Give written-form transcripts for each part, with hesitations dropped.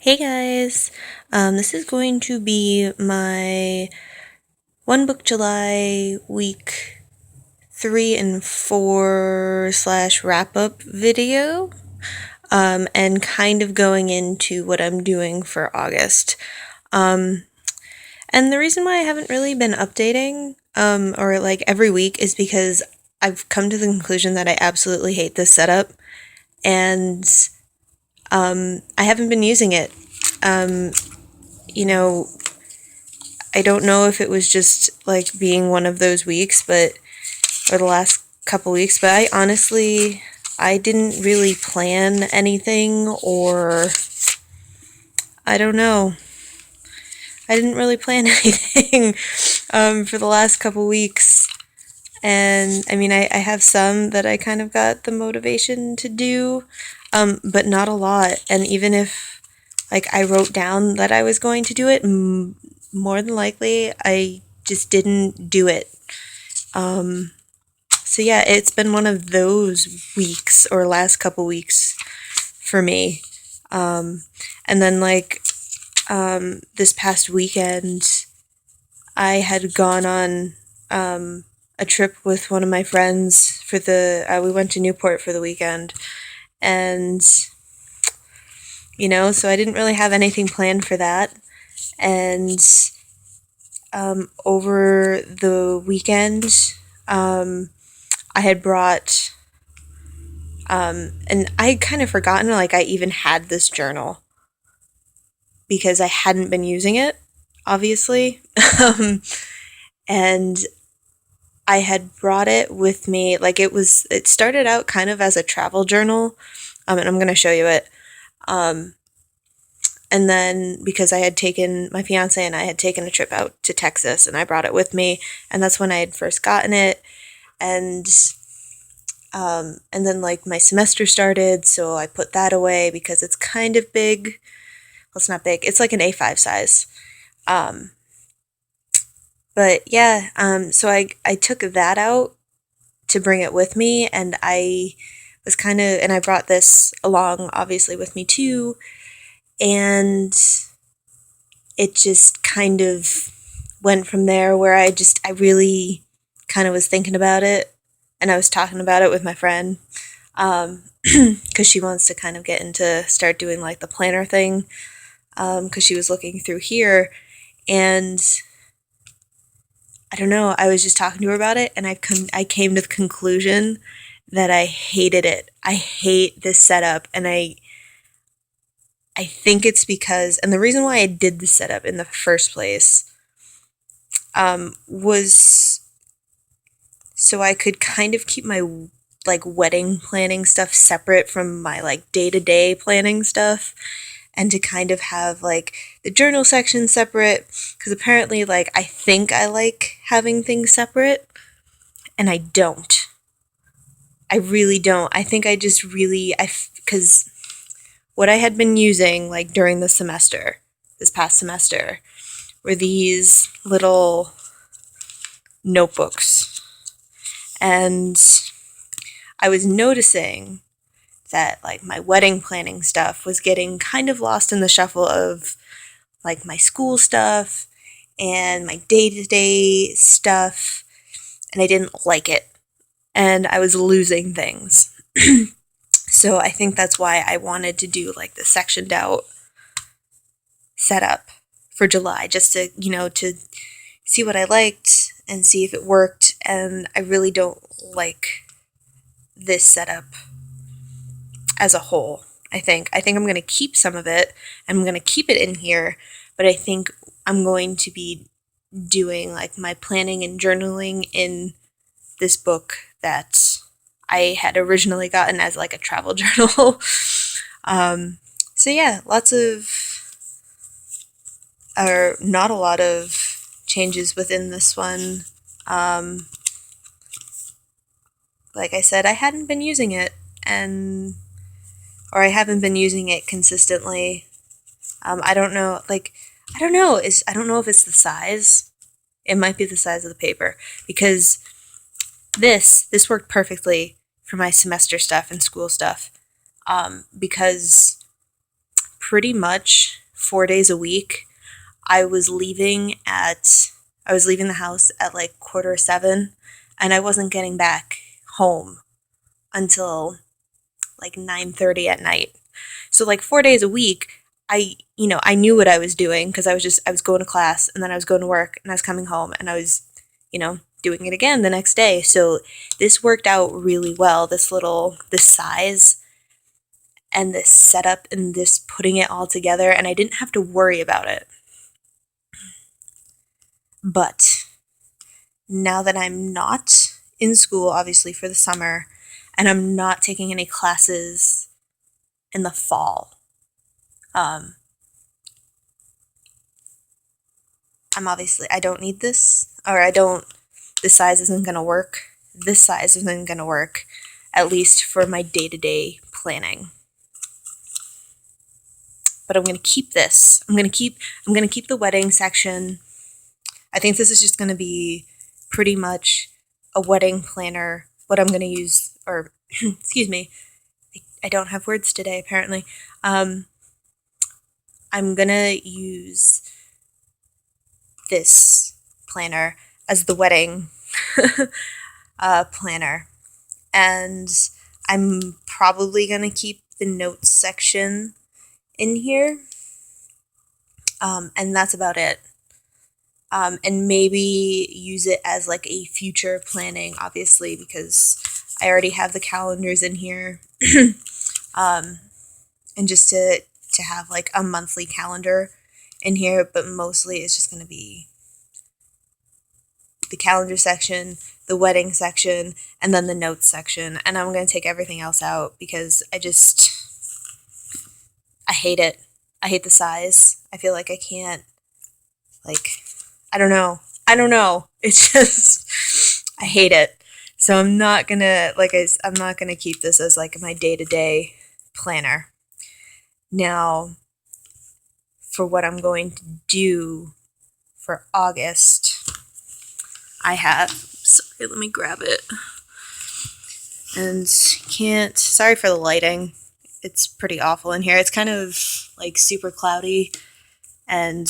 Hey guys, this is going to be my One Book July week 3 and 4 slash wrap up video, and kind of going into what I'm doing for August. And the reason why I haven't really been updating, or like every week, is because I've come to the conclusion that I absolutely hate this setup, and I haven't been using it. Um, you know, I don't know if it was just like being one of those weeks, or the last couple weeks, but I didn't really plan anything, or I don't know. I didn't really plan anything for the last couple weeks. And I mean, I have some that I kind of got the motivation to do, but not a lot. And even if like I wrote down that I was going to do it, more than likely I just didn't do it. So yeah, it's been one of those weeks or last couple weeks for me. And then this past weekend, I had gone on a trip with one of my friends for we went to Newport for the weekend, and so I didn't really have anything planned for that. And over the weekend, I had brought, and I had kind of forgotten like I even had this journal because I hadn't been using it, obviously. And I had brought it with me. Like it started out kind of as a travel journal, and I'm going to show you it. And then because my fiance and I had taken a trip out to Texas, and I brought it with me, and that's when I had first gotten it. And and then like my semester started, so I put that away because it's kind of big. Well, it's not big. It's like an A5 size. But yeah, so I took that out to bring it with me, and I brought this along obviously with me too, and it just kind of went from there where I really kind of was thinking about it, and I was talking about it with my friend, because she wants to kind of start doing like the planner thing, because she was looking through here, and I don't know, I was just talking to her about it, and I came to the conclusion that I hated it. I hate this setup, and I think it's because, and the reason why I did the setup in the first place, was so I could kind of keep my like wedding planning stuff separate from my like day-to-day planning stuff, and to kind of have like the journal section separate, because apparently like I think I like having things separate, and I don't. I really don't. I think I just really because what I had been using like during this past semester, were these little notebooks. And I was noticing that like my wedding planning stuff was getting kind of lost in the shuffle of like my school stuff and my day-to-day stuff, and I didn't like it, and I was losing things. So I think that's why I wanted to do like the sectioned out setup for July, just to to see what I liked and see if it worked. And I really don't like this setup as a whole. I think I'm going to keep some of it, and I'm going to keep it in here, but I think I'm going to be doing like my planning and journaling in this book that I had originally gotten as like a travel journal. So yeah, or not a lot of changes within this one. Like I said, I hadn't been using it, or I haven't been using it consistently. I don't know, I don't know if it's the size. It might be the size of the paper, because this worked perfectly for my semester stuff and school stuff, because pretty much 4 days a week. I was leaving the house at like 6:45, and I wasn't getting back home until like 9:30 at night. So like 4 days a week, I knew what I was doing because I was going to class, and then I was going to work, and I was coming home, and I was, doing it again the next day. So this worked out really well. This size and this setup and this putting it all together, and I didn't have to worry about it. But now that I'm not in school, obviously for the summer, and I'm not taking any classes in the fall, I don't need this, or this size isn't going to work. This size isn't going to work, at least for my day-to-day planning. But I'm going to keep this. I'm going to keep the wedding section. I think this is just going to be pretty much a wedding planner. What I'm going to use, or excuse me, I don't have words today apparently. I'm going to use this planner as the wedding planner, and I'm probably going to keep the notes section in here, and that's about it. And maybe use it as like a future planning, obviously, because I already have the calendars in here, and just to have like a monthly calendar in here, but mostly it's just going to be the calendar section, the wedding section, and then the notes section. And I'm going to take everything else out because I hate it. I hate the size. I feel like I can't, I don't know. It's just, I hate it. So I'm not going to, I'm not going to keep this as like my day-to-day planner. Now, for what I'm going to do for August, sorry, let me grab it. And sorry for the lighting. It's pretty awful in here. It's kind of like super cloudy, and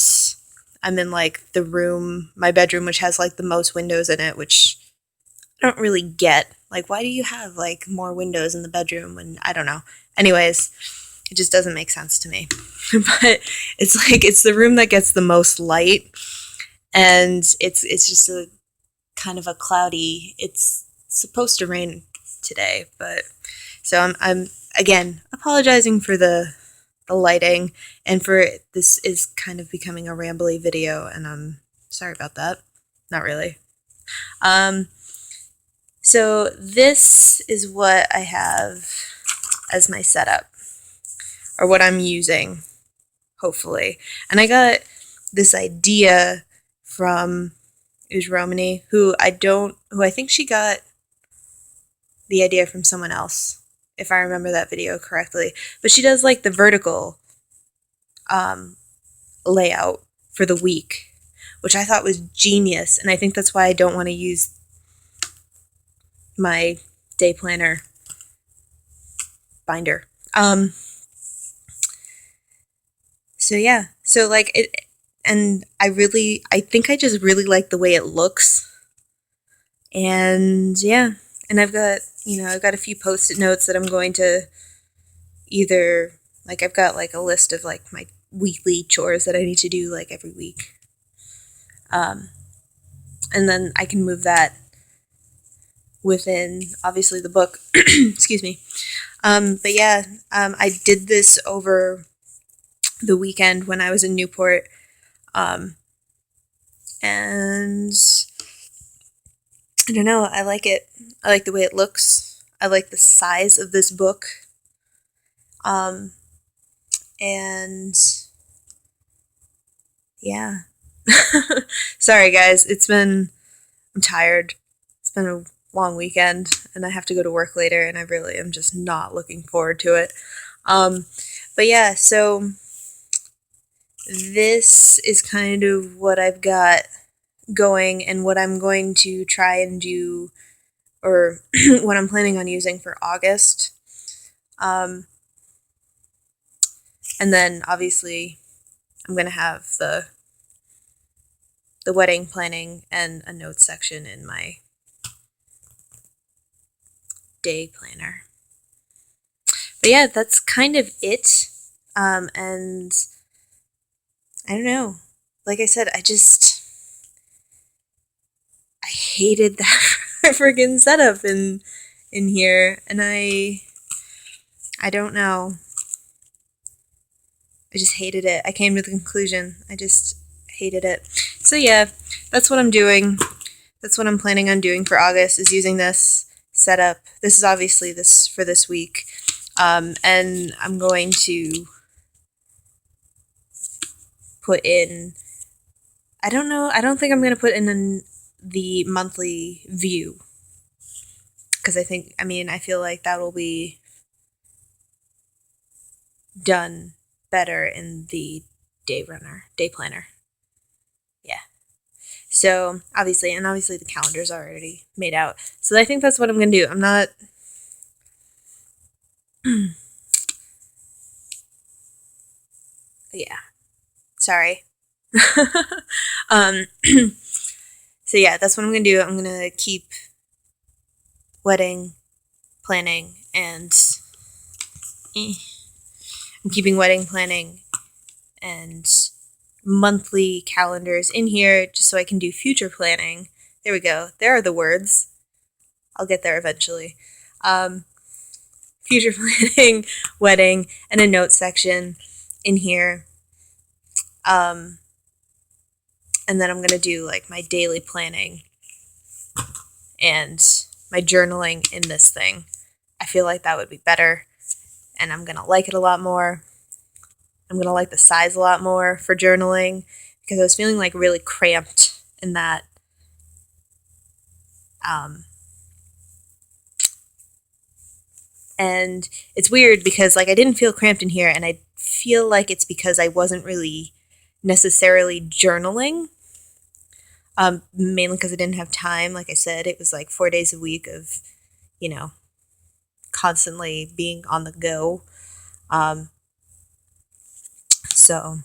I'm in like my bedroom, which has like the most windows in it, which I don't really get. Like, why do you have like more windows in the bedroom when, I don't know. Anyways, it just doesn't make sense to me. But it's the room that gets the most light, and it's just a kind of a cloudy, it's supposed to rain today, but so I'm again apologizing for the lighting, and for this is kind of becoming a rambly video, and I'm sorry about that. Not really. So this is what I have as my setup, or what I'm using, hopefully. And I got this idea from Romani, who I think she got the idea from someone else, if I remember that video correctly. But she does like the vertical layout for the week, which I thought was genius, and I think that's why I don't want to use my day planner binder. So yeah, so like it, and I think I just really like the way it looks. And yeah, and I've got a few post-it notes that I'm going to either, like, I've got like a list of like my weekly chores that I need to do like every week. And then I can move that within, obviously, the book. Excuse me. But yeah, I did this over the weekend when I was in Newport. And I don't know, I like it. I like the way it looks. I like the size of this book. And yeah. Sorry guys, I'm tired. It's been a long weekend, and I have to go to work later, and I really am just not looking forward to it. But yeah, so this is kind of what I've got going, and what I'm going to try and do, or what I'm planning on using for August. And And then obviously I'm going to have the wedding planning and a notes section in my day planner. But yeah, that's kind of it. And I don't know. Like I said, I hated that friggin' setup in here, and I don't know. I just hated it. I came to the conclusion. I just hated it. So yeah, that's what I'm doing. That's what I'm planning on doing for August, is using this setup. This is obviously this for this week. And I'm going to put in, I don't know, I don't think I'm going to put in the monthly view. Because I feel like that will be done better in the day planner. Yeah. So obviously the calendar's already made out. So I think that's what I'm gonna do. I'm not yeah. Sorry. So yeah, that's what I'm gonna do. I'm gonna keep wedding planning and I'm keeping wedding planning and monthly calendars in here just so I can do future planning. There we go. There are the words. I'll get there eventually. Future planning, wedding, and a notes section in here. And then I'm going to do like my daily planning and my journaling in this thing. I feel like that would be better, and I'm going to like it a lot more. I'm going to like the size a lot more for journaling, because I was feeling like really cramped in that. And it's weird because like I didn't feel cramped in here, and I feel like it's because I wasn't really necessarily journaling. Mainly because I didn't have time. Like I said, it was like 4 days a week of, constantly being on the go. So,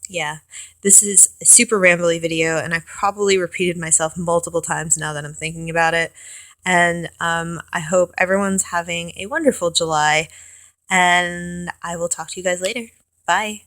yeah, this is a super rambly video, and I probably repeated myself multiple times now that I'm thinking about it. And I hope everyone's having a wonderful July, and I will talk to you guys later. Bye.